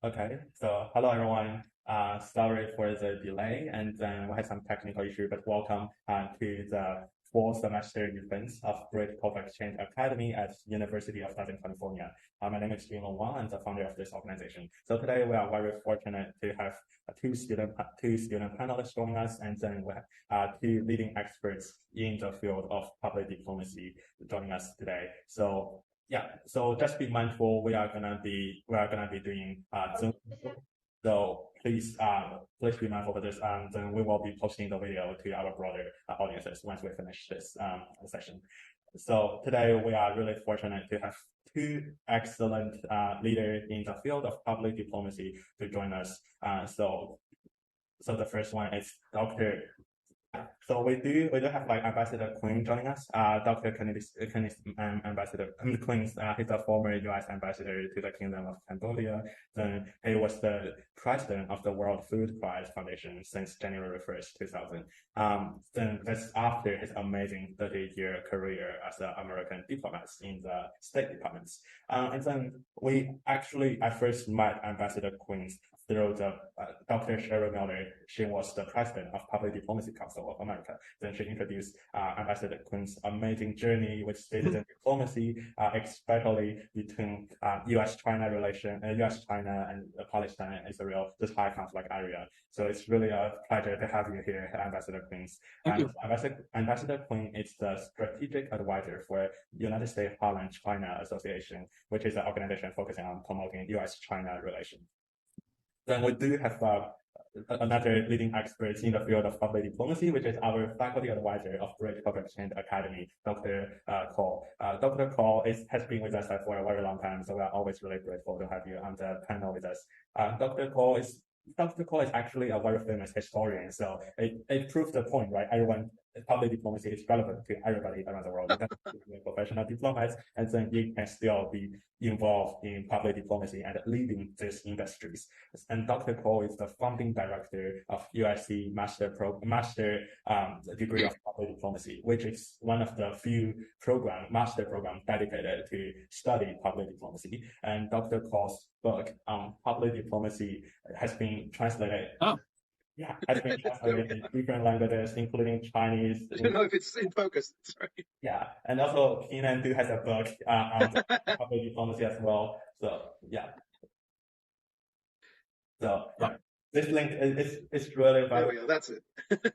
Okay, so hello everyone. Sorry for the delay, and then we had some technical issue, but welcome to the fall semester event of Great Cover Exchange Academy at University of Southern California. My name is Jin Wang. I'm the founder of this organization. So today we are very fortunate to have two student panelists joining us, and then we have two leading experts in the field of public diplomacy joining us today. So yeah, so just be mindful. We are gonna be doing Zoom. So please be mindful of this, and then we will be posting the video to our broader audiences once we finish this session. So today we are really fortunate to have two excellent leaders in the field of public diplomacy to join us. So the first one is Dr. So we do have like Ambassador Quinn joining us. Dr. Kennedy Ambassador Quinn, he's a former U.S. ambassador to the Kingdom of Cambodia. Then he was the president of the World Food Prize Foundation since January 1st, 2000. Then that's after his amazing 30-year career as an American diplomat in the State Departments. And then I first met Ambassador Quinn through the Dr. Cheryl Miller. She was the president of Public Diplomacy Council of America. Then she introduced Ambassador Quinn's amazing journey with citizen diplomacy, especially between U.S.-China relation, U.S.-China and Palestine and Israel, this high conflict area. So it's really a pleasure to have you here, Ambassador Quinn. Ambassador Quinn is the strategic advisor for United States Holland-China Association, which is an organization focusing on promoting U.S.-China relations. Then we do have another leading expert in the field of public diplomacy, which is our faculty advisor of Great Cover Exchange Academy, Dr. Cole. Dr. Cole has been with us for a very long time, so we are always really grateful to have you on the panel with us. Dr. Cole is actually a very famous historian, so it proves the point, right? Public diplomacy is relevant to everybody around the world. You can be a professional diplomat, and then you can still be involved in public diplomacy and leading these industries. And Dr. Cole is the founding director of USC master degree of public diplomacy, which is one of the few master program dedicated to study public diplomacy. And Dr. Cole's book on public diplomacy has been translated. Oh. Yeah, has been translated in different languages, including Chinese. I don't know if it's in focus. Sorry. Yeah, and also Keenan do has a book on public diplomacy as well. So yeah. So yeah, this link is really valuable. There we go. That's it.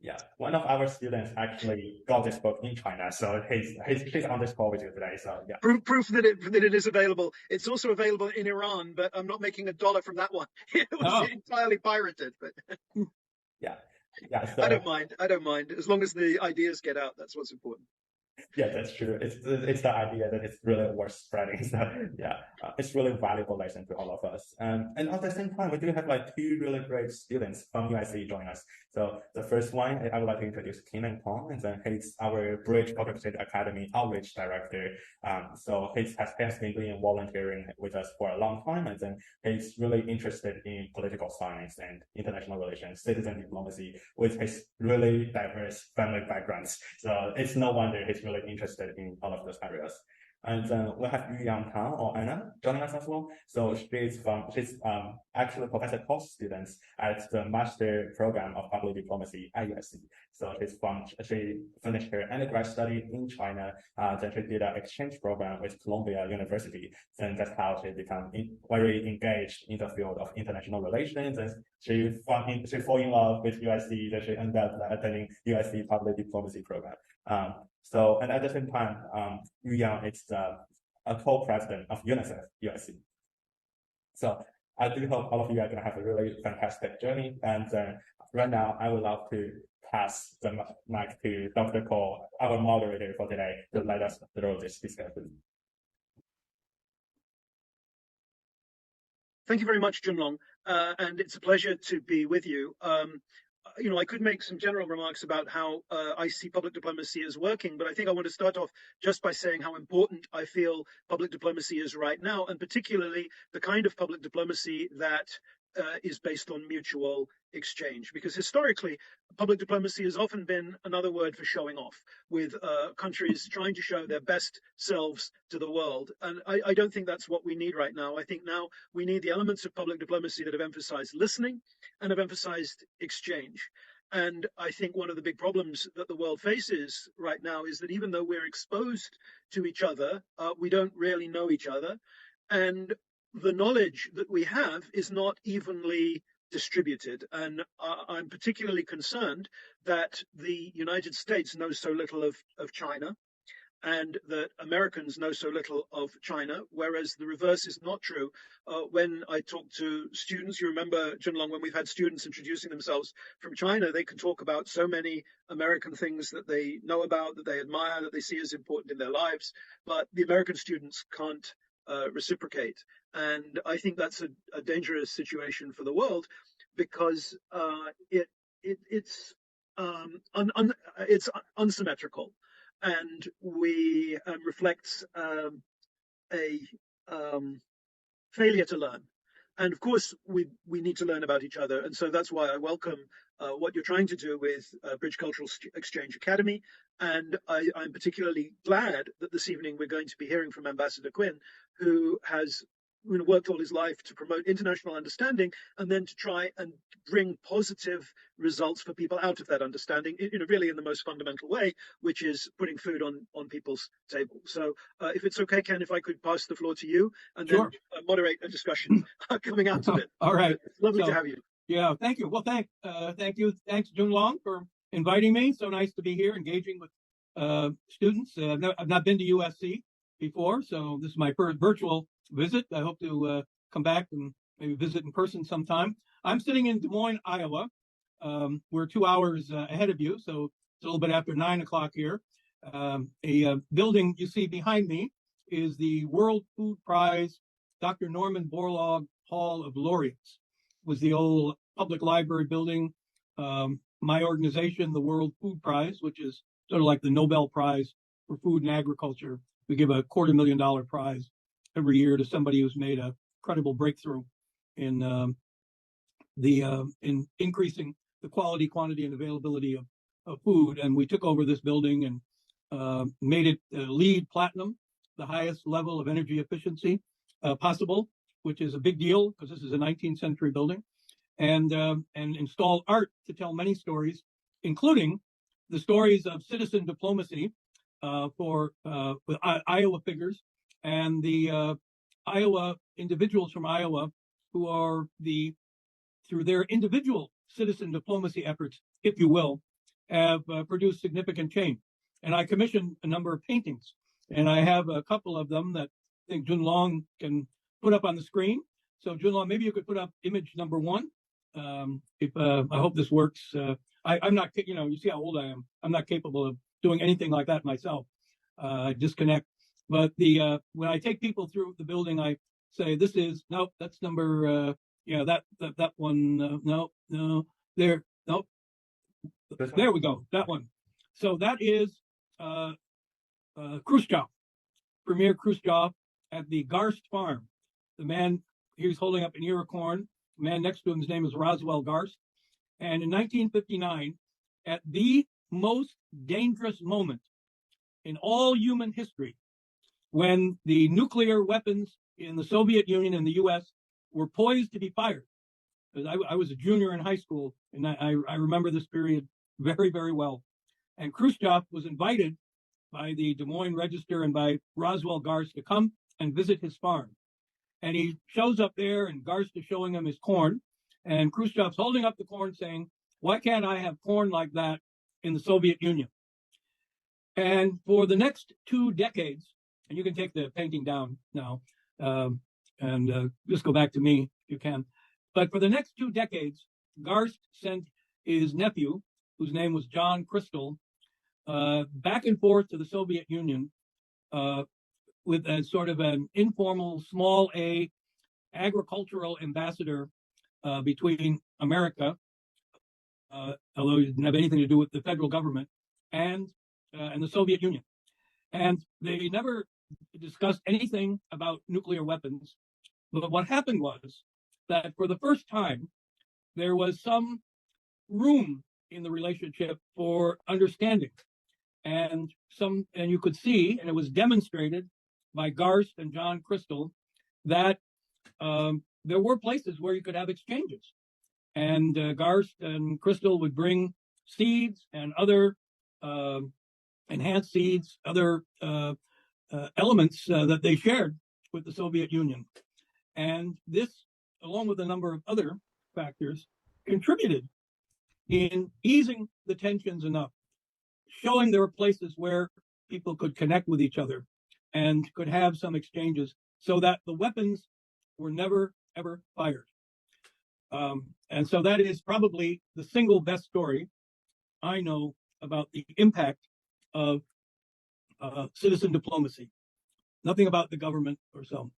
Yeah, one of our students actually got this book in China, so he's on this call with you today. So yeah, proof that it is available. It's also available in Iran, but I'm not making $1 from that one. It was entirely pirated, but yeah. So, I don't mind as long as the ideas get out. That's what's important. Yeah, that's true. It's the idea that it's really worth spreading. So yeah, it's really valuable lesson to all of us. And at the same time, we do have like two really great students from USC joining us. So the first one, I would like to introduce Keenan Kong, and then he's our Bridge Public State Academy outreach director. So he has been doing volunteering with us for a long time, and then he's really interested in political science and international relations, citizen diplomacy, with his really diverse family backgrounds. So it's no wonder he's really interested in all of those areas. And then we have Yu Yang Tang or Anna joining us as well. So she's actually Professor Cole's students at the master program of public diplomacy at USC. So she finished her undergrad study in China. Then she did an exchange program with Columbia University. Then that's how she became very engaged in the field of international relations. And she fell in love with USC. Then she ended up attending USC public diplomacy program. And at the same time, Yu Yang is a co-president of UNICEF USC. So I do hope all of you are going to have a really fantastic journey. And right now, I would love to pass the mic to Dr. Cole, our moderator for today, to let us through this discussion. Thank you very much, Junlong, and it's a pleasure to be with you. I could make some general remarks about how I see public diplomacy as working, but I think I want to start off just by saying how important I feel public diplomacy is right now, and particularly the kind of public diplomacy that is based on mutual exchange. Because historically, public diplomacy has often been another word for showing off, with countries trying to show their best selves to the world. And I don't think that's what we need right now. I think now we need the elements of public diplomacy that have emphasized listening and have emphasized exchange. And I think one of the big problems that the world faces right now is that even though we're exposed to each other, we don't really know each other. And the knowledge that we have is not evenly distributed. And I'm particularly concerned that the United States knows so little of China, and that Americans know so little of China, whereas the reverse is not true. When I talk to students, you remember, Junlong, when we've had students introducing themselves from China, they can talk about so many American things that they know about, that they admire, that they see as important in their lives, but the American students can't reciprocate. And I think that's a dangerous situation for the world, because it's unsymmetrical, and we reflects a failure to learn. And of course, we need to learn about each other. And so that's why I welcome what you're trying to do with Bridge Cultural Exchange Academy. And I'm particularly glad that this evening we're going to be hearing from Ambassador Quinn, who has worked all his life to promote international understanding, and then to try and bring positive results for people out of that understanding, really in the most fundamental way, which is putting food on people's table. So if it's okay, Ken, if I could pass the floor to you and Sure. then moderate a discussion coming out of it. All right. It's lovely to have you. Yeah, thank you. Well, thank you. Thanks, Junlong, for inviting me. So nice to be here, engaging with students. I've not been to USC before, so this is my first virtual visit. I hope to come back and maybe visit in person sometime. I'm sitting in Des Moines, Iowa. We're 2 hours ahead of you, so it's a little bit after 9 o'clock here. A building you see behind me is the World Food Prize Dr. Norman Borlaug Hall of Laureates. It was the old public library building. My organization, the World Food Prize, which is sort of like the Nobel Prize for Food and Agriculture. We give a $250,000 prize every year to somebody who's made a credible breakthrough in in increasing the quality, quantity, and availability of food. And we took over this building and made it LEED Platinum, the highest level of energy efficiency possible, which is a big deal because this is a 19th century building, and installed art to tell many stories, including the stories of citizen diplomacy with Iowa figures and the Iowa individuals from Iowa who are through their individual citizen diplomacy efforts, if you will, have produced significant change. And I commissioned a number of paintings, and I have a couple of them that I think Junlong can put up on the screen. So Junlong, maybe you could put up image number 1. I hope this works. I'm not, you see how old I am. I'm not capable of doing anything like that myself. I disconnect. But when I take people through the building, I say, this is, nope, that's number, that one, no, there, nope. There we go, that one. So that is Khrushchev, Premier Khrushchev at the Garst farm. The man, he's holding up an ear of corn. The man next to him, his name is Roswell Garst. And in 1959, at the most dangerous moment in all human history, when the nuclear weapons in the Soviet Union and the US were poised to be fired. I was a junior in high school, and I remember this period very, very well. And Khrushchev was invited by the Des Moines Register and by Roswell Garst to come and visit his farm. And he shows up there, and Garst is showing him his corn. And Khrushchev's holding up the corn saying, why can't I have corn like that in the Soviet Union? And for the next 2 decades, and you can take the painting down now, and just go back to me if you can. But for the next 2 decades, Garst sent his nephew, whose name was John Crystal, back and forth to the Soviet Union with a sort of an informal, small A agricultural ambassador between America, although it didn't have anything to do with the federal government, and the Soviet Union. And they never discussed anything about nuclear weapons. But what happened was that for the first time, there was some room in the relationship for understanding. And you could see, and it was demonstrated by Garst and John Crystal, that there were places where you could have exchanges. And Garst and Crystal would bring seeds and other enhanced seeds, other elements that they shared with the Soviet Union. And this, along with a number of other factors, contributed in easing the tensions enough, showing there were places where people could connect with each other and could have some exchanges so that the weapons were never, ever fired. And so that is probably the single best story I know about the impact of citizen diplomacy. Nothing about the government or so.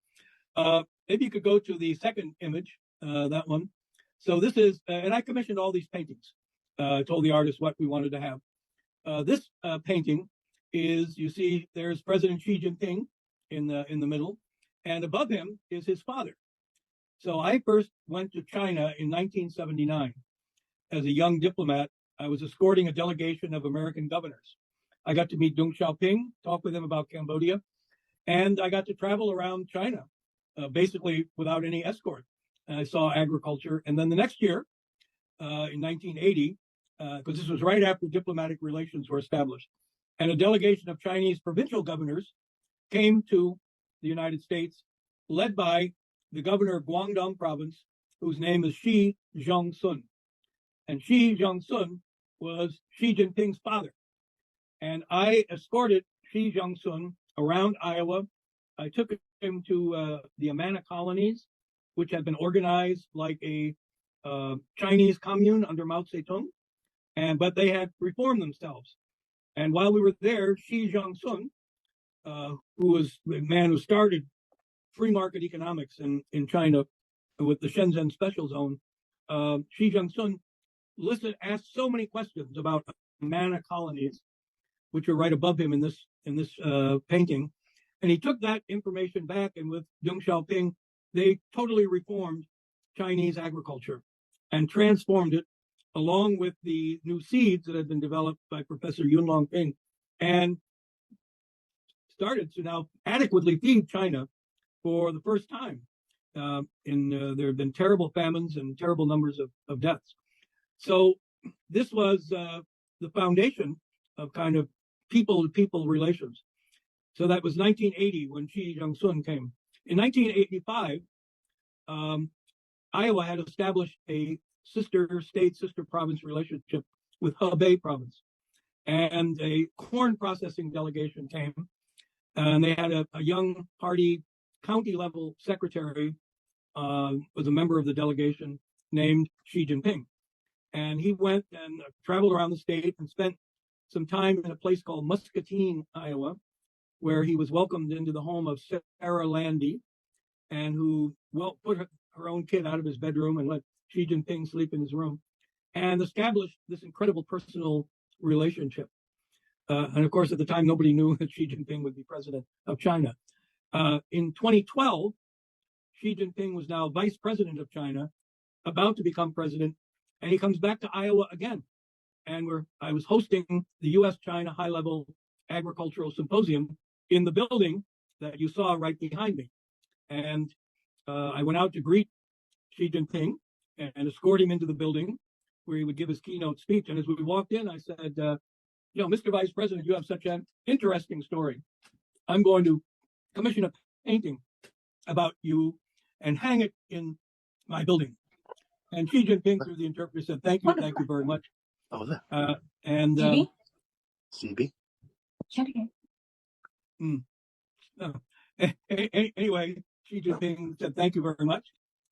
Maybe you could go to the second image, that one. So this is, and I commissioned all these paintings. I told the artist what we wanted to have. This painting is, you see, there's President Xi Jinping in the middle, and above him is his father. So I first went to China in 1979 as a young diplomat. I was escorting a delegation of American governors. I got to meet Deng Xiaoping, talk with him about Cambodia, and I got to travel around China, basically without any escort. And I saw agriculture. And then the next year, in 1980, because this was right after diplomatic relations were established, and a delegation of Chinese provincial governors came to the United States, led by the governor of Guangdong province, whose name is Xi Zhongsun. And Xi Zhongsun was Xi Jinping's father. And I escorted Xi Zhongsun around Iowa. I took him to the Amana colonies, which had been organized like a Chinese commune under Mao Zedong, but they had reformed themselves. And while we were there, Xi Zhongsun, who was the man who started free market economics in China with the Shenzhen Special Zone, Xi Zhongsun asked so many questions about Amana colonies, which are right above him in this painting, and he took that information back, and with Deng Xiaoping, they totally reformed Chinese agriculture and transformed it, along with the new seeds that had been developed by Professor Yunlong Ping, and started to now adequately feed China for the first time. There have been terrible famines and terrible numbers of deaths. So this was the foundation of kind of people-to-people relations. So that was 1980 when Xi Zhongsun came. In 1985, Iowa had established a sister state, sister province relationship with Hebei province. And a corn processing delegation came, and they had a young party county level secretary, was a member of the delegation named Xi Jinping. And he went and traveled around the state and spent some time in a place called Muscatine, Iowa, where he was welcomed into the home of Sarah Landy, and who put her own kid out of his bedroom and let Xi Jinping sleep in his room, and established this incredible personal relationship. And of course, at the time, nobody knew that Xi Jinping would be president of China. In 2012, Xi Jinping was now vice president of China, about to become president, and he comes back to Iowa again. And I was hosting the U.S.-China high-level agricultural symposium in the building that you saw right behind me. And I went out to greet Xi Jinping and escort him into the building where he would give his keynote speech. And as we walked in, I said, Mr. Vice President, you have such an interesting story. I'm going to commission a painting about you and hang it in my building. And Xi Jinping, through the interpreter, said, thank you very much. And CB. Anyway, Xi Jinping said, thank you very much.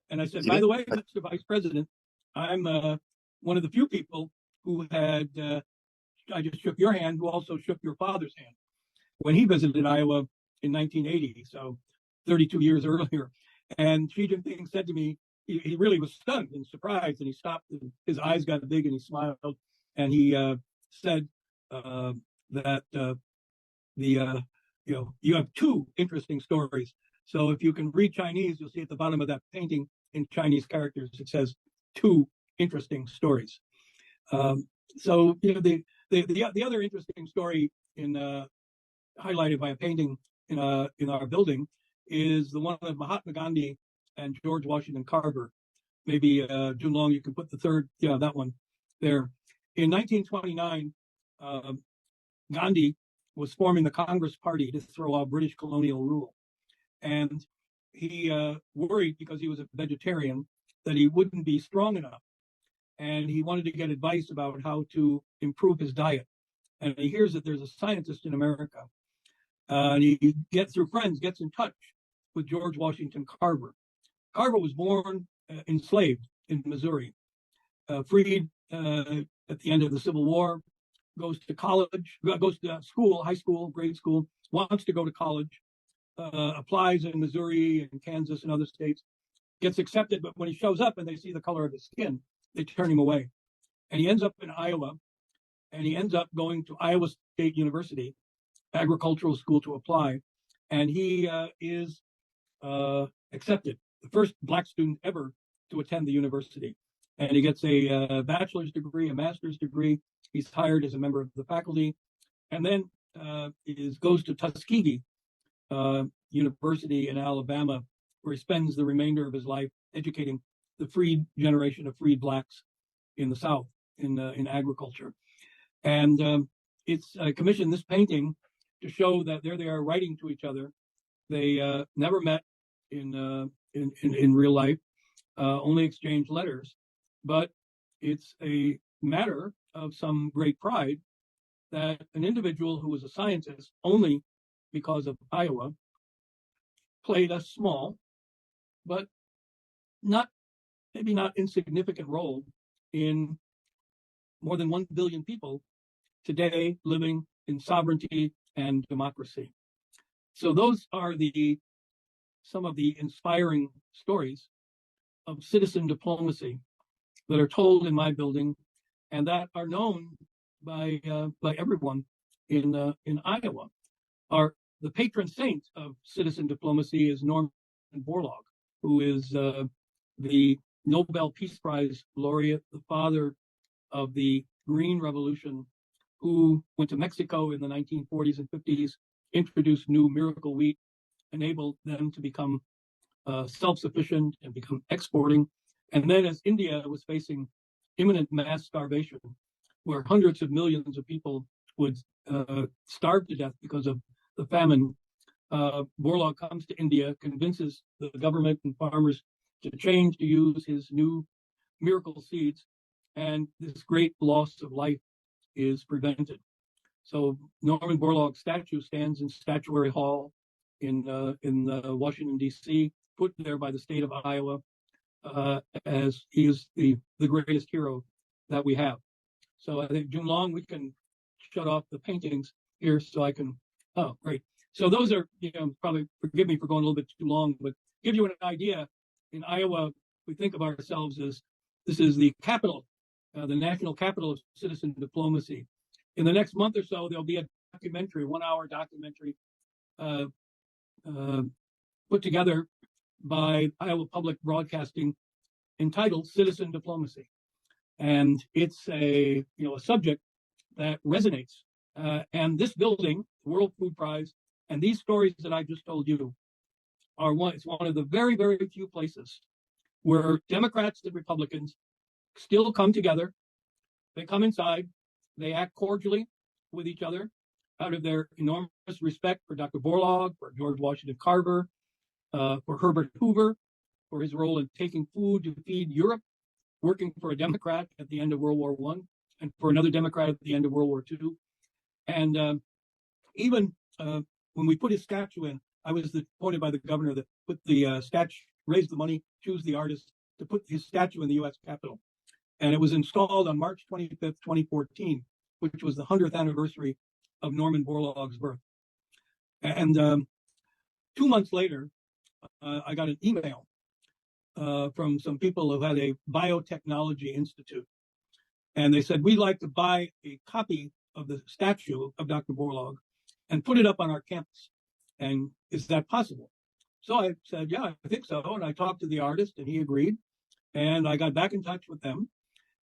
And I said, by the way, Mr. Vice President, I'm one of the few people who had, I just shook your hand, who also shook your father's hand when he visited Iowa in 1980, so 32 years earlier. And Xi Jinping said to me, he really was stunned and surprised, and he stopped, and his eyes got big, and he smiled, and he said that you have two interesting stories. So if you can read Chinese, you'll see at the bottom of that painting, in Chinese characters, it says 2 interesting stories. So the other interesting story highlighted by a painting in our building is the one of Mahatma Gandhi and George Washington Carver. Maybe Jun Long, you can put the third, that one there. In 1929, Gandhi was forming the Congress Party to throw out British colonial rule. And he worried, because he was a vegetarian, that he wouldn't be strong enough. And he wanted to get advice about how to improve his diet. And he hears that there's a scientist in America. And he gets in touch with George Washington Carver. Carver was born enslaved in Missouri, freed at the end of the Civil War, goes to college, goes to school, high school, grade school, wants to go to college, applies in Missouri and Kansas and other states, gets accepted, but when he shows up and they see the color of his skin, they turn him away. And he ends up in Iowa, and he ends up going to Iowa State University, agricultural school, to apply. And he is accepted, the first Black student ever to attend the university. And he gets a bachelor's degree, a master's degree. He's hired as a member of the faculty, and then goes to Tuskegee University in Alabama, where he spends the remainder of his life educating the freed generation of freed Blacks in the South in agriculture. And it's commissioned this painting to show that there they are writing to each other. They never met in real life, only exchanged letters, but it's a matter of some great pride that an individual who was a scientist only because of Iowa played a small, but maybe not insignificant role in more than 1 billion people today living in sovereignty and democracy. So those are some of the inspiring stories of citizen diplomacy that are told in my building and that are known by everyone in Iowa. The patron saint of citizen diplomacy is Norman Borlaug, who is the Nobel Peace Prize laureate, the father of the Green Revolution, who went to Mexico in the 1940s and 50s, introduced new miracle wheat, enabled them to become self-sufficient and become exporting. And then as India was facing imminent mass starvation, where hundreds of millions of people would starve to death because of the famine, Borlaug comes to India, convinces the government and farmers to change, to use his new miracle seeds, and this great loss of life is prevented. So Norman Borlaug's statue stands in Statuary Hall in Washington, D.C., put there by the state of Iowa, as he is the greatest hero that we have. So I think, Jun Long, we can shut off the paintings here so I can, oh, great. So those are, probably forgive me for going a little bit too long, but give you an idea. In Iowa, we think of ourselves as this is the capital, the national capital of citizen diplomacy. In the next month or so, there'll be a documentary, 1-hour documentary put together by Iowa Public Broadcasting entitled Citizen Diplomacy. And it's a subject that resonates. And this building, World Food Prize, and these stories that I just told you it's one of the very, very few places where Democrats and Republicans still come together. They come inside, they act cordially with each other out of their enormous respect for Dr. Borlaug, for George Washington Carver, for Herbert Hoover, for his role in taking food to feed Europe, working for a Democrat at the end of World War I, and for another Democrat at the end of World War II. And even when we put his statue in, I was appointed by the governor that put the statue, raised the money, choose the artist to put his statue in the U.S. Capitol. And it was installed on March 25th, 2014, which was the 100th anniversary of Norman Borlaug's birth. And 2 months later, I got an email from some people who had a biotechnology institute. And they said, we'd like to buy a copy of the statue of Dr. Borlaug and put it up on our campus. And is that possible? So I said, yeah, I think so. And I talked to the artist and he agreed. And I got back in touch with them.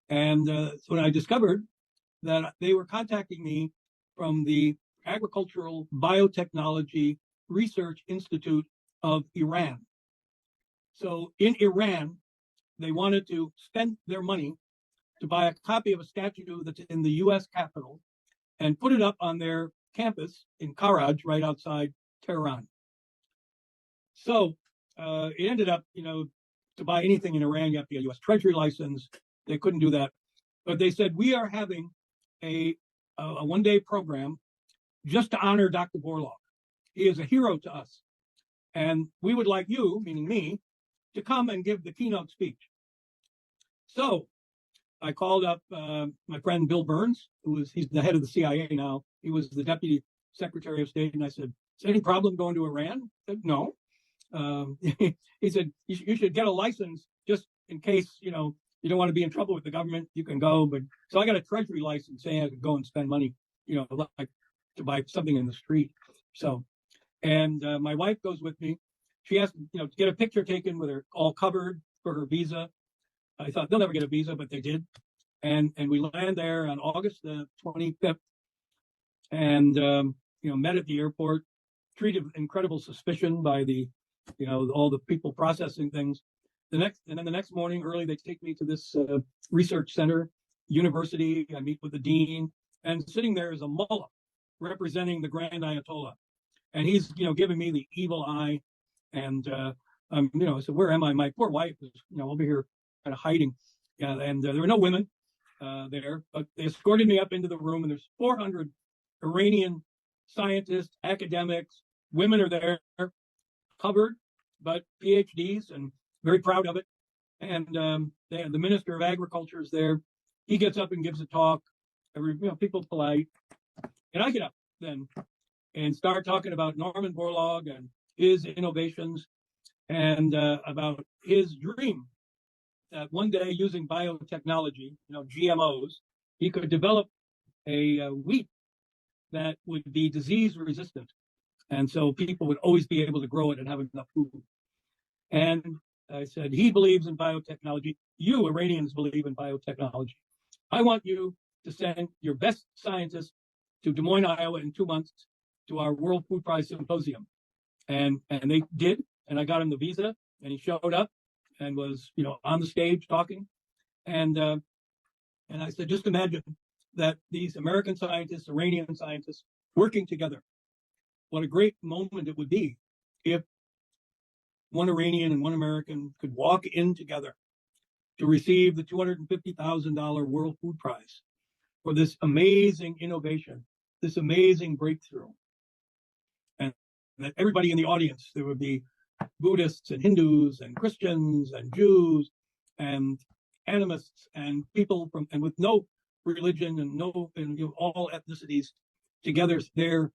And so when I discovered that they were contacting me from the Agricultural Biotechnology Research Institute of Iran. So in Iran, they wanted to spend their money to buy a copy of a statue that's in the US Capitol and put it up on their campus in Karaj, right outside Tehran. So it ended up, to buy anything in Iran, you have to get a US Treasury license. They couldn't do that. But they said, we are having a one-day program just to honor Dr. Borlaug. He is a hero to us. And we would like you, meaning me, to come and give the keynote speech. So I called up my friend Bill Burns, he's the head of the CIA now. He was the deputy secretary of state. And I said, is there any problem going to Iran? He said, no. He said, you should get a license just in case, you don't want to be in trouble with the government. You can go. But so I got a treasury license saying I could go and spend money, like to buy something in the street. So, and my wife goes with me. She asked, to get a picture taken with her all covered for her visa. I thought they'll never get a visa, but they did. And we land there on August the 25th and, met at the airport, treated with incredible suspicion by all the people processing things. And then the next morning early, they take me to this research center, university. I meet with the dean, and sitting there is a mullah representing the Grand Ayatollah. And he's, giving me the evil eye. And, I said, where am I? My poor wife is, over here kind of hiding. And there were no women there, but they escorted me up into the room, and there's 400 Iranian scientists, academics, women are there, covered, but PhDs, and very proud of it. And the Minister of Agriculture is there. He gets up and gives a talk. People polite. And I get up then and start talking about Norman Borlaug and his innovations and about his dream that one day, using biotechnology, GMOs, he could develop a wheat that would be disease resistant. And so people would always be able to grow it and have enough food. And I said, he believes in biotechnology. You Iranians believe in biotechnology. I want you to send your best scientists to Des Moines, Iowa in 2 months to our World Food Prize Symposium. And they did. And I got him the visa, and he showed up and was, on the stage talking. And I said, just imagine that these American scientists, Iranian scientists, working together. What a great moment it would be if one Iranian and one American could walk in together to receive the $250,000 World Food Prize for this amazing innovation, this amazing breakthrough. And that everybody in the audience, there would be Buddhists and Hindus and Christians and Jews and animists and people and with no religion and all ethnicities together there.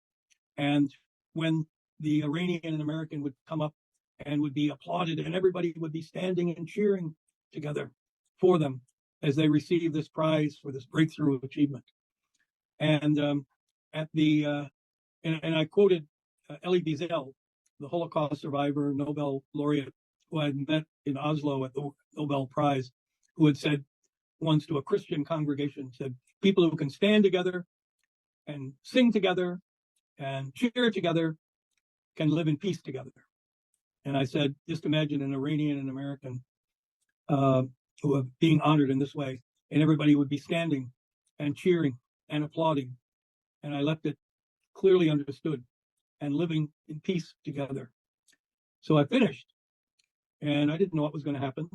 And when the Iranian and American would come up and would be applauded, and everybody would be standing and cheering together for them as they receive this prize for this breakthrough achievement. And and I quoted Elie Wiesel, the Holocaust survivor, Nobel laureate, who I had met in Oslo at the Nobel Prize, who had said once to a Christian congregation, said, people who can stand together and sing together and cheer together can live in peace together. And I said, just imagine an Iranian and American who are being honored in this way, and everybody would be standing and cheering and applauding. And I left it clearly understood and living in peace together. So I finished, and I didn't know what was going to happen.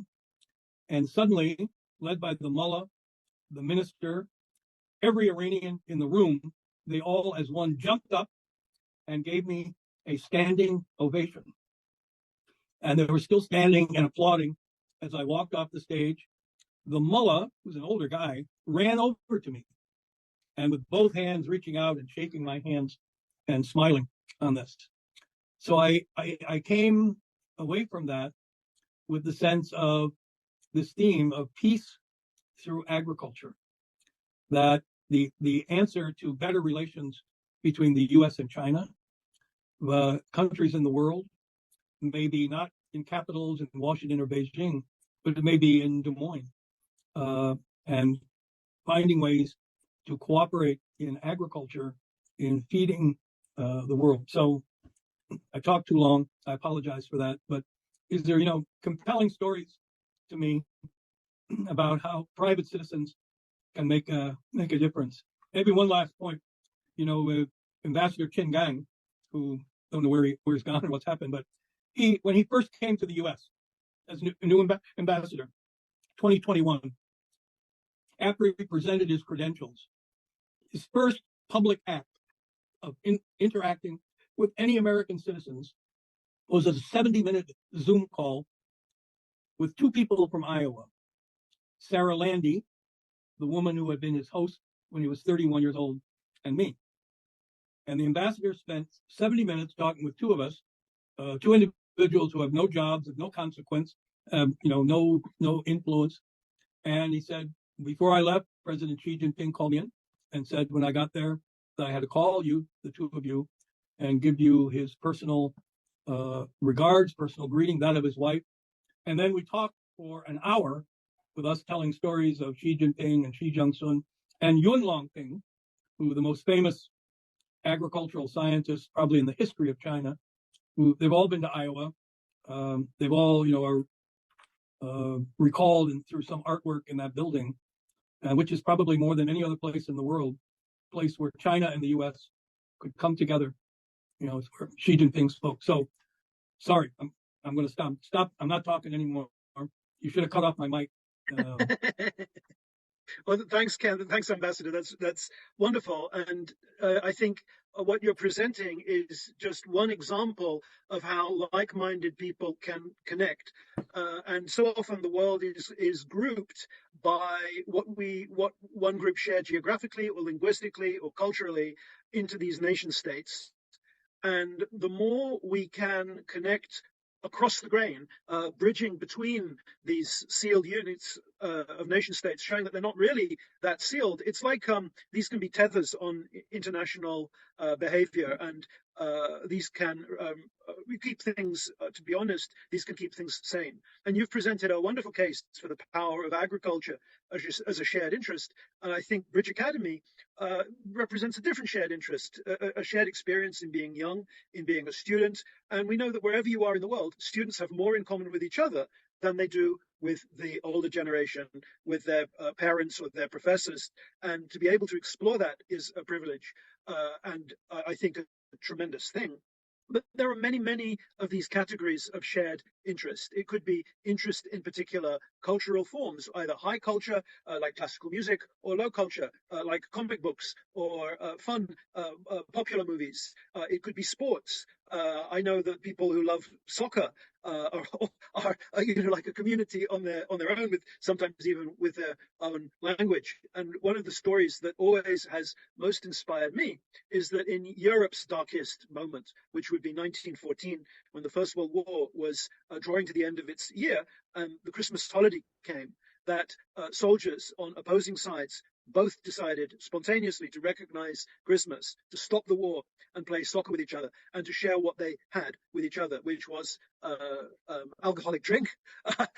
And suddenly, led by the mullah, the minister, every Iranian in the room, they all as one jumped up and gave me a standing ovation. And they were still standing and applauding as I walked off the stage. The mullah, who's an older guy, ran over to me and with both hands reaching out and shaking my hands and smiling on this. So I came away from that with the sense of this theme of peace through agriculture, that the answer to better relations between the US and China, countries in the world, maybe not in capitals in Washington or Beijing, but it may be in Des Moines, and finding ways to cooperate in agriculture, in feeding the world. So I talked too long. I apologize for that. But is there, compelling stories to me about how private citizens can make a difference? Maybe one last point. Ambassador Qin Gang, who don't know where he's gone and what's happened, but when he first came to the U.S. as a new ambassador, 2021, after he presented his credentials, his first public act of interacting with any American citizens was a 70-minute Zoom call with two people from Iowa, Sarah Landy, the woman who had been his host when he was 31 years old, and me. And the ambassador spent 70 minutes talking with two of us, two individuals who have no jobs, have no consequence, no influence. And he said, before I left, President Xi Jinping called me in and said, when I got there, that I had to call you, the two of you, and give you his personal regards, personal greeting, that of his wife. And then we talked for an hour with us telling stories of Xi Jinping and Xi Jiangsun and Yun Longping, who the most famous agricultural scientists probably in the history of China, who they've all been to Iowa. They've all, are recalled through some artwork in that building, which is probably more than any other place in the world, place where China and the U.S. could come together. It's where Xi Jinping spoke. So, sorry, I'm going to stop. Stop. I'm not talking anymore. You should have cut off my mic. Well, thanks, Ken. Thanks, Ambassador. That's wonderful. And I think what you're presenting is just one example of how like-minded people can connect. And so often the world is grouped by what one group share geographically or linguistically or culturally into these nation states. And the more we can connect across the grain, bridging between these sealed units of nation states, showing that they're not really that sealed. It's like these can be tethers on international behavior, and these can we keep things, to be honest, these can keep things sane. And you've presented a wonderful case for the power of agriculture as a shared interest. And I think Bridge Academy represents a different shared interest, a shared experience in being young, in being a student. And we know that wherever you are in the world, students have more in common with each other than they do with the older generation, with their parents or their professors. And to be able to explore that is a privilege, and I think a tremendous thing. But there are many, many of these categories of shared interest. It could be interest in particular cultural forms, either high culture, like classical music, or low culture, like comic books, or fun, popular movies. It could be sports. I know that people who love soccer are like a community on their own, with sometimes even with their own language. And one of the stories that always has most inspired me is that in Europe's darkest moment, which would be 1914, when the First World War was drawing to the end of its year, and the Christmas holiday came, that soldiers on opposing sides both decided spontaneously to recognize Christmas, to stop the war and play soccer with each other, and to share what they had with each other, which was alcoholic drink,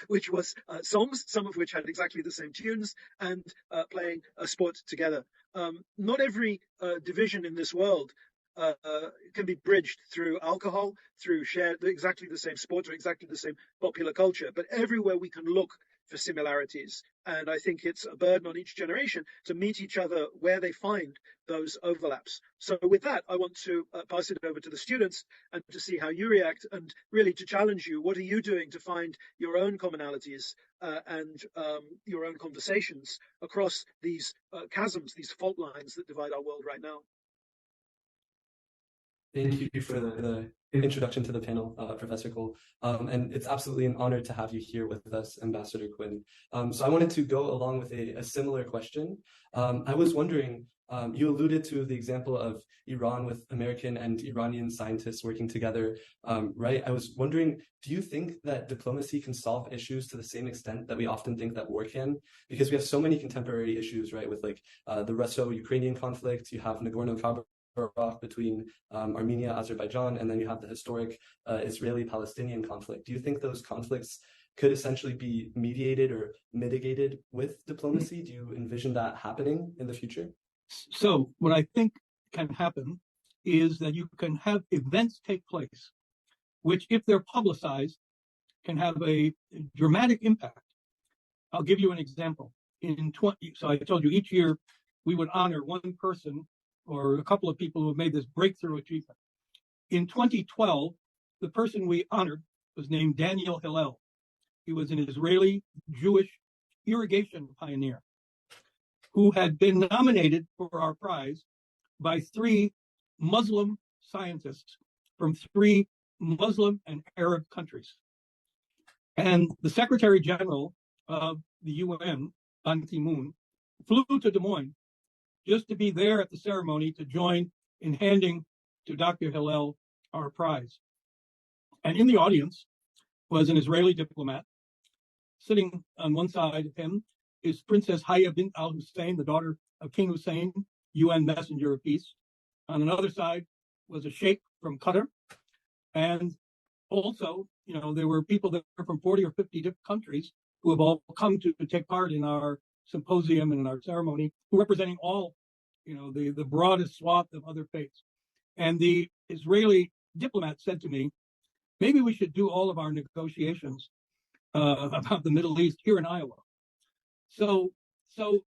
which was songs, some of which had exactly the same tunes, and playing a sport together. Not every division in this world can be bridged through alcohol, through shared exactly the same sport or exactly the same popular culture, but everywhere we can look for similarities. And I think it's a burden on each generation to meet each other where they find those overlaps. So with that, I want to pass it over to the students and to see how you react, and really to challenge you. What are you doing to find your own commonalities and your own conversations across these chasms, these fault lines that divide our world right now? Thank you for the introduction to the panel, Professor Cole. And it's absolutely an honor to have you here with us, Ambassador Quinn. So I wanted to go along with a similar question. I was wondering, you alluded to the example of Iran with American and Iranian scientists working together, right? I was wondering, do you think that diplomacy can solve issues to the same extent that we often think that war can? Because we have so many contemporary issues, right? With like the Russo-Ukrainian conflict, you have Nagorno-Karabakh off between Armenia, Azerbaijan, and then you have the historic Israeli-Palestinian conflict. Do you think those conflicts could essentially be mediated or mitigated with diplomacy? Do you envision that happening in the future? So what I think can happen is that you can have events take place, which, if they're publicized, can have a dramatic impact. I'll give you an example. So I told you each year we would honor one person or a couple of people who have made this breakthrough achievement. In 2012, the person we honored was named Daniel Hillel. He was an Israeli Jewish irrigation pioneer who had been nominated for our prize by 3 Muslim scientists from 3 Muslim and Arab countries. And the Secretary General of the UN, Ban Ki-moon, flew to Des Moines just to be there at the ceremony to join in handing to Dr. Hillel our prize. And in the audience was an Israeli diplomat. Sitting on one side of him is Princess Haya bint al-Hussein, the daughter of King Hussein, UN Messenger of Peace. On another side was a sheikh from Qatar. And also, there were people that were from 40 or 50 different countries who have all come to take part in our symposium and in our ceremony, who representing all, the broadest swath of other faiths. And the Israeli diplomat said to me, maybe we should do all of our negotiations about the Middle East here in Iowa. So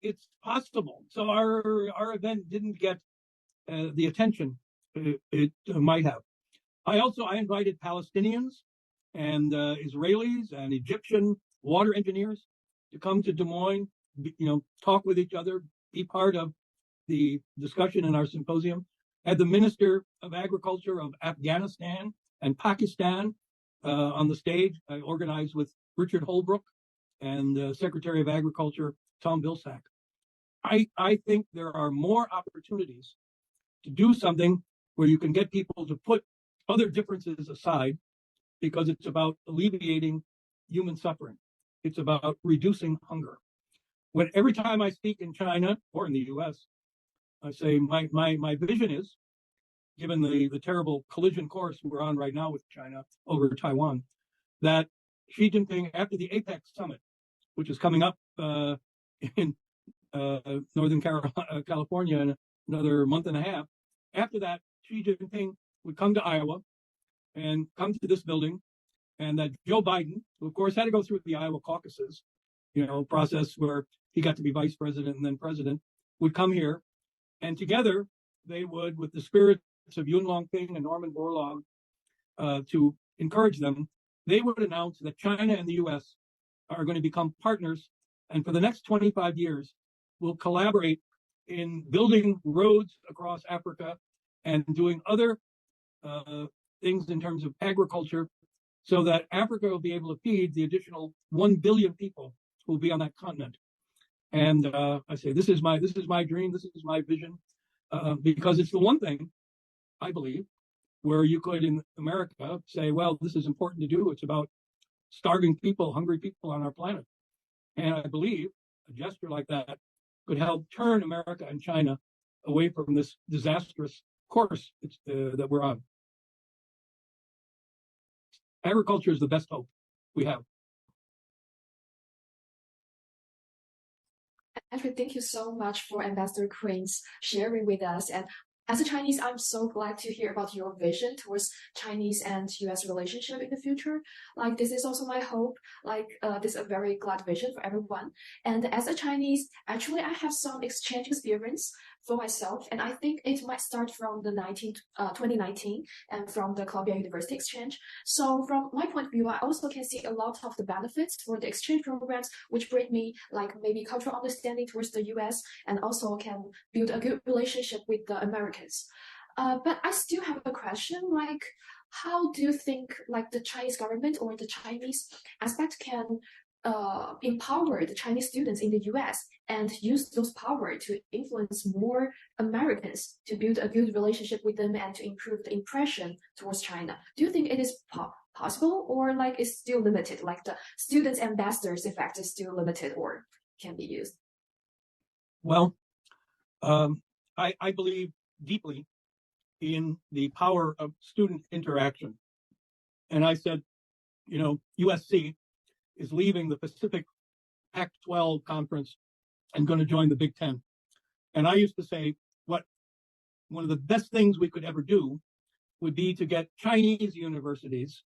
it's possible. So our event didn't get the attention it might have. I invited Palestinians and Israelis and Egyptian water engineers to come to Des Moines, talk with each other, be part of the discussion in our symposium. Had the Minister of Agriculture of Afghanistan and Pakistan on the stage. I organized with Richard Holbrooke and Secretary of Agriculture Tom Vilsack. I think there are more opportunities to do something where you can get people to put other differences aside, because it's about alleviating human suffering. It's about reducing hunger. Every time I speak in China or in the US, I say my vision is, given the terrible collision course we're on right now with China over Taiwan, that Xi Jinping, after the APEC summit, which is coming up in Northern California in another month and a half, after that, Xi Jinping would come to Iowa and come to this building, and that Joe Biden, who of course had to go through the Iowa caucuses, process where he got to be vice president and then president, would come here, and together they would, with the spirits of Yun Longping and Norman Borlaug, to encourage them, they would announce that China and the U.S. are going to become partners, and for the next 25 years, will collaborate in building roads across Africa and doing other things in terms of agriculture, so that Africa will be able to feed the additional 1 billion people who will be on that continent. And I say, this is my dream, this is my vision, because it's the one thing, I believe, where you could, in America, say, well, this is important to do. It's about starving people, hungry people on our planet. And I believe a gesture like that could help turn America and China away from this disastrous course that we're on. Agriculture is the best hope we have. Actually, thank you so much for Ambassador Queen's sharing with us. And as a Chinese, I'm so glad to hear about your vision towards Chinese and US relationship in the future. Like, this is also my hope. This is a very glad vision for everyone. And as a Chinese, actually, I have some exchange experience for myself. And I think it might start from the 2019 and from the Columbia University exchange. So from my point of view, I also can see a lot of the benefits for the exchange programs, which bring me maybe cultural understanding towards the US, and also can build a good relationship with the Americans. But I still have a question, how do you think the Chinese government or the Chinese aspect can empower the Chinese students in the US and use those power to influence more Americans to build a good relationship with them and to improve the impression towards China? Do you think it is possible, or it's still limited, the students ambassadors effect is still limited or can be used? Well, I believe deeply in the power of student interaction. And I said, USC is leaving the Pacific Pac-12 conference and going to join the Big Ten. And I used to say, one of the best things we could ever do would be to get Chinese universities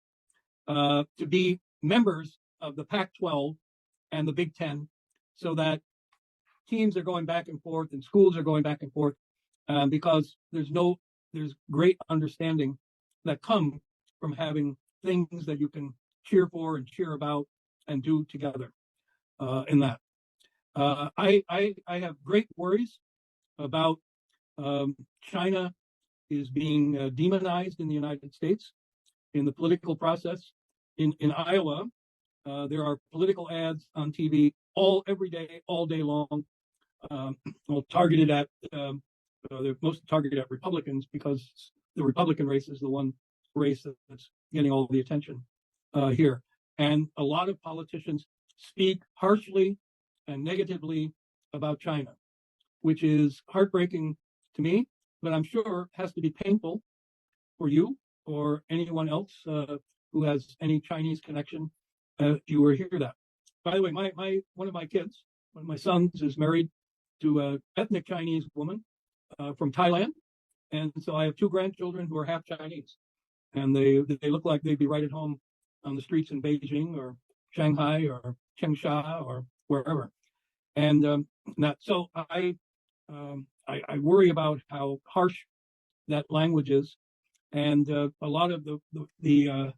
to be members of the Pac-12 and the Big Ten, so that teams are going back and forth and schools are going back and forth, because there's great understanding that come from having things that you can cheer for and cheer about and do together in that. I have great worries about China is being demonized in the United States in the political process. In Iowa, there are political ads on TV every day, all day long, targeted at they're most targeted at Republicans, because the Republican race is the one race that's getting all the attention here. And a lot of politicians speak harshly and negatively about China, which is heartbreaking to me, but I'm sure has to be painful for you or anyone else who has any Chinese connection if you were to hear that. By the way, one of my kids, one of my sons, is married to an ethnic Chinese woman from Thailand, and so I have two grandchildren who are half Chinese, and they look like they'd be right at home on the streets in Beijing or Shanghai or Changsha or wherever. And so I worry about how harsh that language is, and a lot of the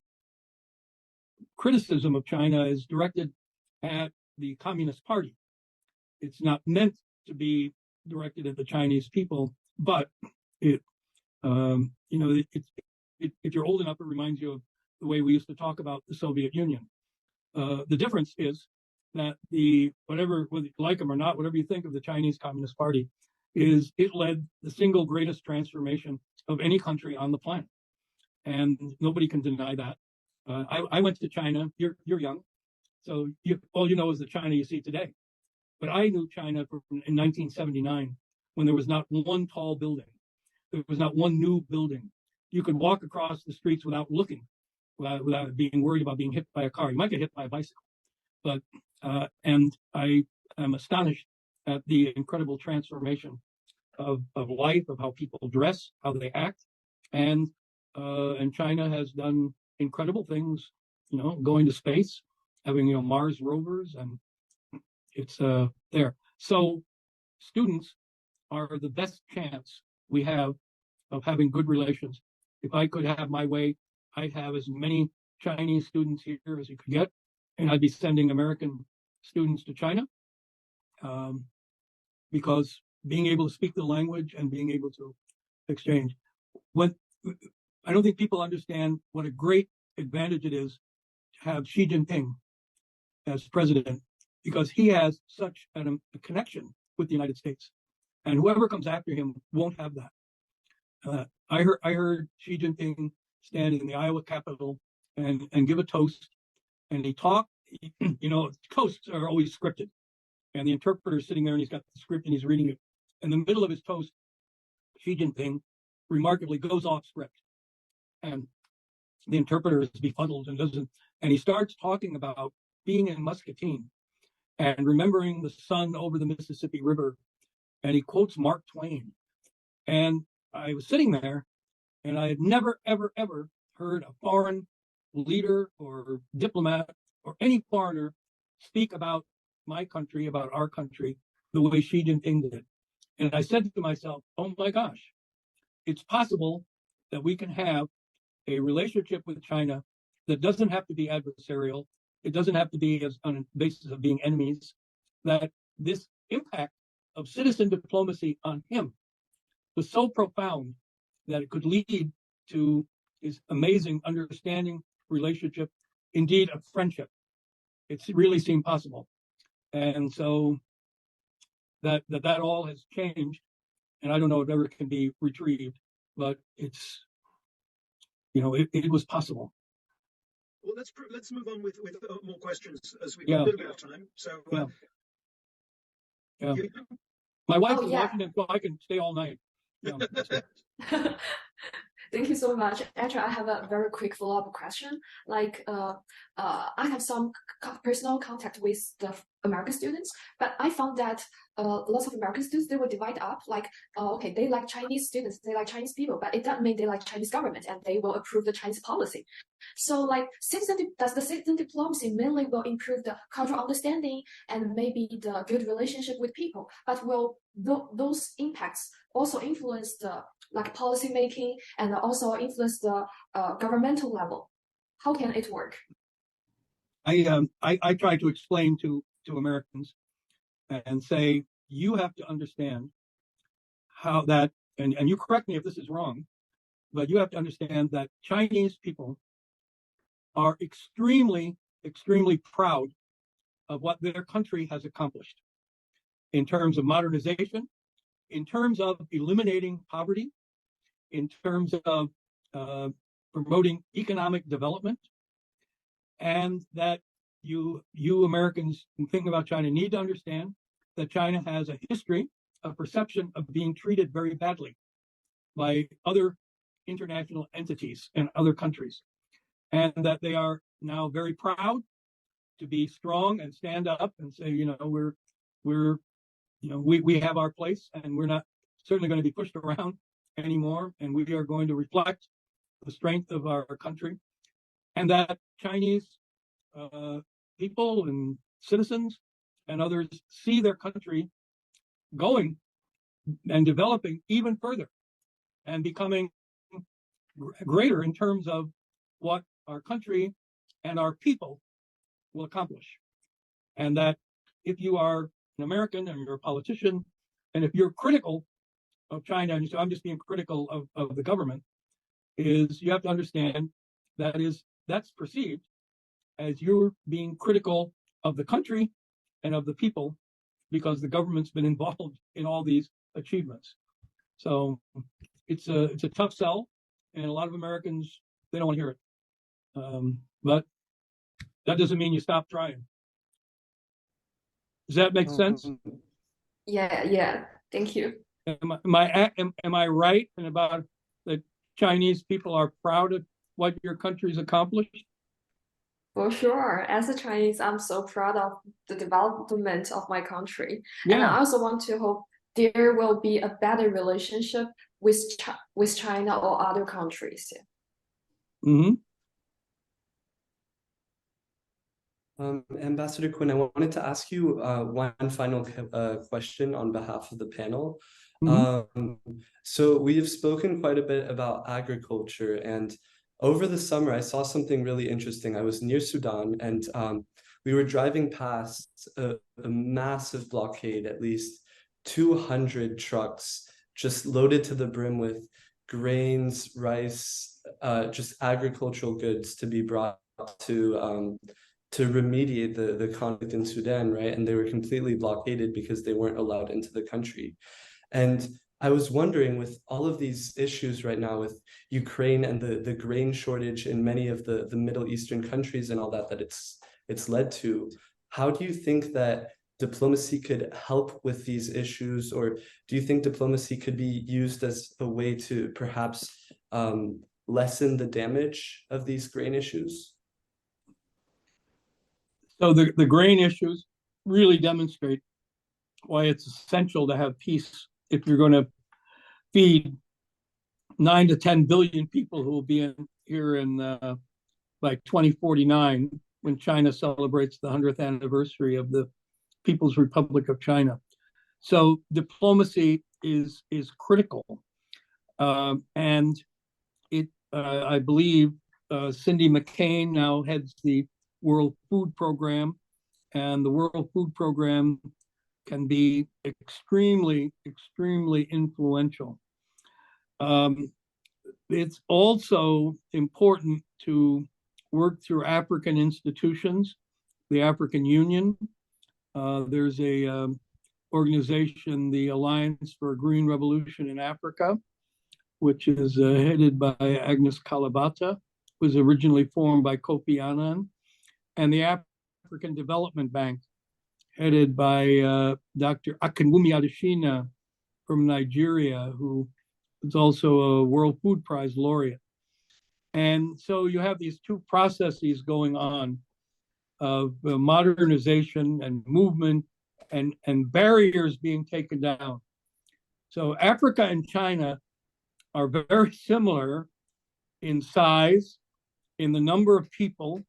criticism of China is directed at the Communist Party. It's not meant to be directed at the Chinese people, but if you're old enough, it reminds you of the way we used to talk about the Soviet Union. The difference is that whether you like them or not, whatever you think of the Chinese Communist Party, is it led the single greatest transformation of any country on the planet, and nobody can deny that. I went to China. You're young, so all you know is the China you see today. But I knew China in 1979, when there was not one tall building, there was not one new building. You could walk across the streets without looking, without being worried about being hit by a car. You might get hit by a bicycle, but and I am astonished at the incredible transformation of life, of how people dress, how they act, and China has done incredible things, going to space, having Mars rovers, and it's there. So students are the best chance we have of having good relations. If I could have my way, I'd have as many Chinese students here as you could get, and I'd be sending American students to China, because being able to speak the language and being able to exchange. I don't think people understand what a great advantage it is to have Xi Jinping as president, because he has such a connection with the United States, and whoever comes after him won't have that. I heard Xi Jinping stand in the Iowa Capitol and give a toast, and he talked. Toasts are always scripted, and the interpreter is sitting there and he's got the script and he's reading it. In the middle of his toast, Xi Jinping remarkably goes off script, and the interpreter is befuddled and he starts talking about being in Muscatine and remembering the sun over the Mississippi River, and he quotes Mark Twain. And I was sitting there, and I had never, ever, ever heard a foreign leader or diplomat or any foreigner speak about my country, about our country, the way Xi Jinping did. And I said to myself, oh my gosh, it's possible that we can have a relationship with China that doesn't have to be adversarial. It doesn't have to be on a basis of being enemies, that this impact of citizen diplomacy on him was so profound that it could lead to his amazing understanding, relationship, indeed a friendship. It really seemed possible. And so that all has changed, and I don't know if ever can be retrieved, but it's, it was possible. Well, let's move on with more questions as we've got a little bit of time. So, my wife is in Washington, so I can stay all night. Thank you so much. Actually, I have a very quick follow-up question. I have some personal contact with the American students, but I found that lots of American students, they will divide up. Okay, they like Chinese students, they like Chinese people, but it doesn't mean they like Chinese government and they will approve the Chinese policy. So, does the citizen diplomacy mainly will improve the cultural understanding and maybe the good relationship with people, but will those impacts also influence the policy making and also influence the governmental level? How can it work? I try to explain to Americans and say, you have to understand how that, and you correct me if this is wrong, but you have to understand that Chinese people are extremely, extremely proud of what their country has accomplished in terms of modernization, in terms of eliminating poverty, in terms of promoting economic development, and that you Americans who think about China need to understand that China has a history, a perception of being treated very badly by other international entities and other countries, and that they are now very proud to be strong and stand up and say, we have our place and we're not certainly going to be pushed around anymore, and we are going to reflect the strength of our country, and that Chinese people and citizens and others see their country going and developing even further and becoming greater in terms of what our country and our people will accomplish. And that if you are an American and you're a politician, and if you're critical of China, and so I'm just being critical of the government, is you have to understand that's perceived as you're being critical of the country and of the people because the government's been involved in all these achievements. So it's a tough sell, and a lot of Americans, they don't want to hear it. But that doesn't mean you stop trying. Does that make sense? Yeah. Thank you. Am I right in about that Chinese people are proud of what your country's accomplished? For sure. As a Chinese, I'm so proud of the development of my country. Yeah. And I also want to hope there will be a better relationship with China or other countries. Mm-hmm. Ambassador Quinn, I wanted to ask you one final question on behalf of the panel. So we have spoken quite a bit about agriculture, and over the summer, I saw something really interesting. I was near Sudan, and we were driving past a massive blockade, at least 200 trucks just loaded to the brim with grains, rice, just agricultural goods to be brought to remediate the conflict in Sudan, right? And they were completely blockaded because they weren't allowed into the country. And I was wondering, with all of these issues right now with Ukraine and the grain shortage in many of the Middle Eastern countries and all that it's led to, how do you think that diplomacy could help with these issues? Or do you think diplomacy could be used as a way to perhaps lessen the damage of these grain issues? So the grain issues really demonstrate why it's essential to have peace if you're going to feed 9 to 10 billion people who will be here in by 2049 when China celebrates the 100th anniversary of the People's Republic of China. So diplomacy is critical, and I believe Cindy McCain now heads the World Food Program, and the World Food Program can be extremely, extremely influential. It's also important to work through African institutions, the African Union. There's a organization, the Alliance for a Green Revolution in Africa, which is headed by Agnes Kalibata, was originally formed by Kofi Annan, and the African Development Bank, headed by Dr. Akinwumi Adesina from Nigeria, who is also a World Food Prize laureate. And so you have these two processes going on of modernization and movement and barriers being taken down. So Africa and China are very similar in size, in the number of people.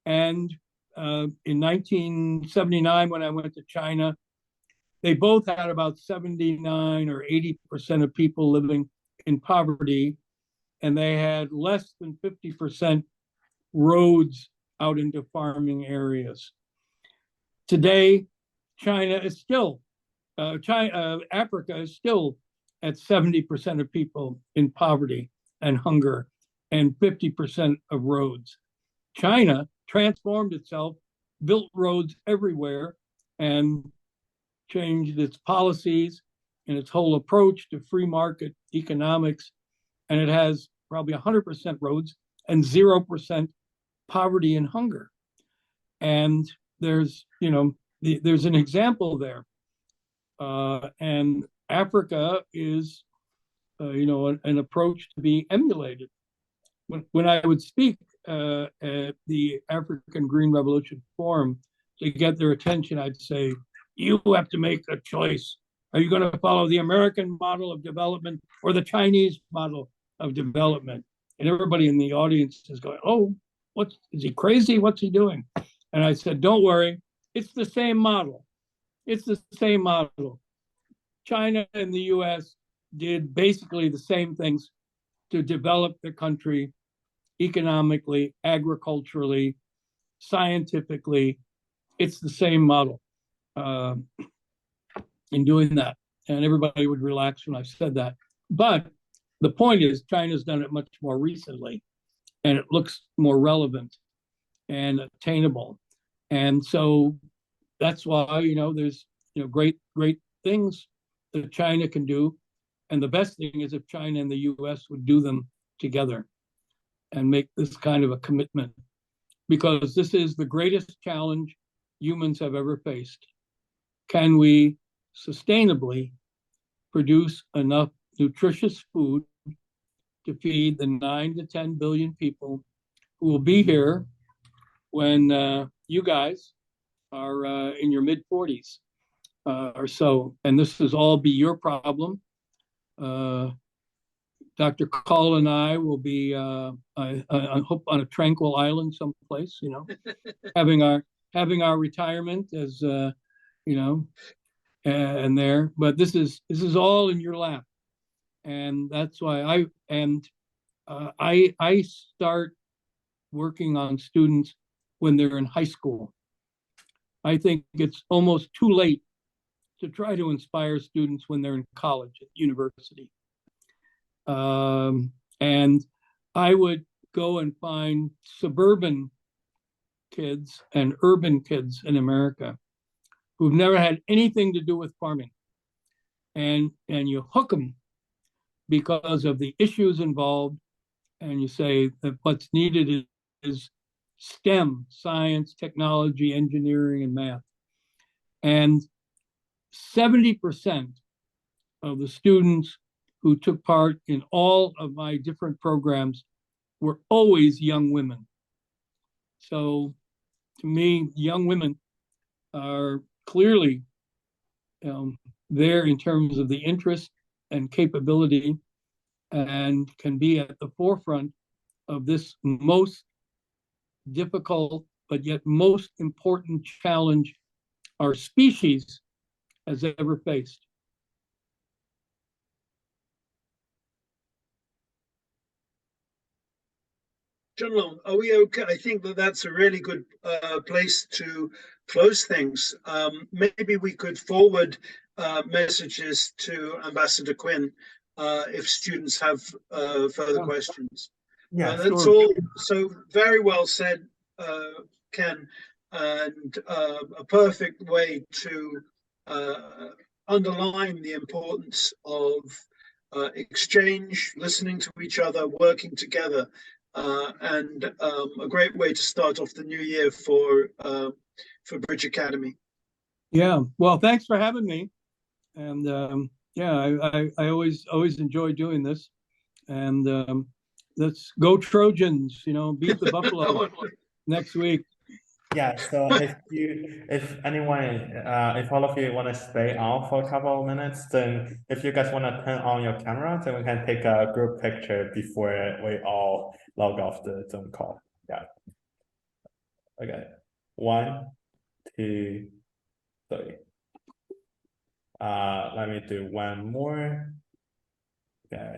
And in 1979, when I went to China, they both had about 79 or 80% of people living in poverty, and they had less than 50% roads out into farming areas. Today, China is still, Africa is still at 70% of people in poverty and hunger and 50% of roads. China transformed itself, built roads everywhere, and changed its policies and its whole approach to free market economics. And it has probably 100% roads and 0% poverty and hunger. And there's, there's an example there. And Africa is, an approach to be emulated. When I would speak at the African Green Revolution Forum to get their attention, I'd say, you have to make a choice. Are you going to follow the American model of development or the Chinese model of development? And everybody in the audience is going, oh, is he crazy? What's he doing? And I said, don't worry, it's the same model. It's the same model. China and the US did basically the same things to develop the country economically, agriculturally, scientifically. It's the same model in doing that. And everybody would relax when I said that. But the point is, China's done it much more recently, and it looks more relevant and attainable. And so that's why, there's, great things that China can do. And the best thing is if China and the US would do them together and make this kind of a commitment, because this is the greatest challenge humans have ever faced. Can we sustainably produce enough nutritious food to feed the 9 to 10 billion people who will be here when you guys are in your mid 40s or so? And this will all be your problem. Dr. Call and I will be, I hope, on a tranquil island someplace, having our retirement as, and there. But this is all in your lap, and that's why I start working on students when they're in high school. I think it's almost too late to try to inspire students when they're in college, at university. And I would go and find suburban kids and urban kids in America who've never had anything to do with farming. And you hook them because of the issues involved. And you say that what's needed is STEM, science, technology, engineering, and math. And 70% of the students who took part in all of my different programs were always young women. So to me, young women are clearly there in terms of the interest and capability, and can be at the forefront of this most difficult but yet most important challenge our species has ever faced. John Long, are we okay? I think that's a really good place to close things. Maybe we could forward messages to Ambassador Quinn if students have further questions. Yeah, that's sure. all. So very well said, Ken, and a perfect way to underline the importance of exchange, listening to each other, working together. And a great way to start off the new year for Bridge Academy. Yeah, well, thanks for having me. And Yeah, I always enjoy doing this, and let's go Trojans. Beat the Buffalo next week. Yeah, so if anyone, if all of you want to stay on for a couple of minutes, then if you guys want to turn on your camera, then we can take a group picture before we all log off the Zoom call. Yeah. Okay. 1, 2, 3. Let me do one more. Okay.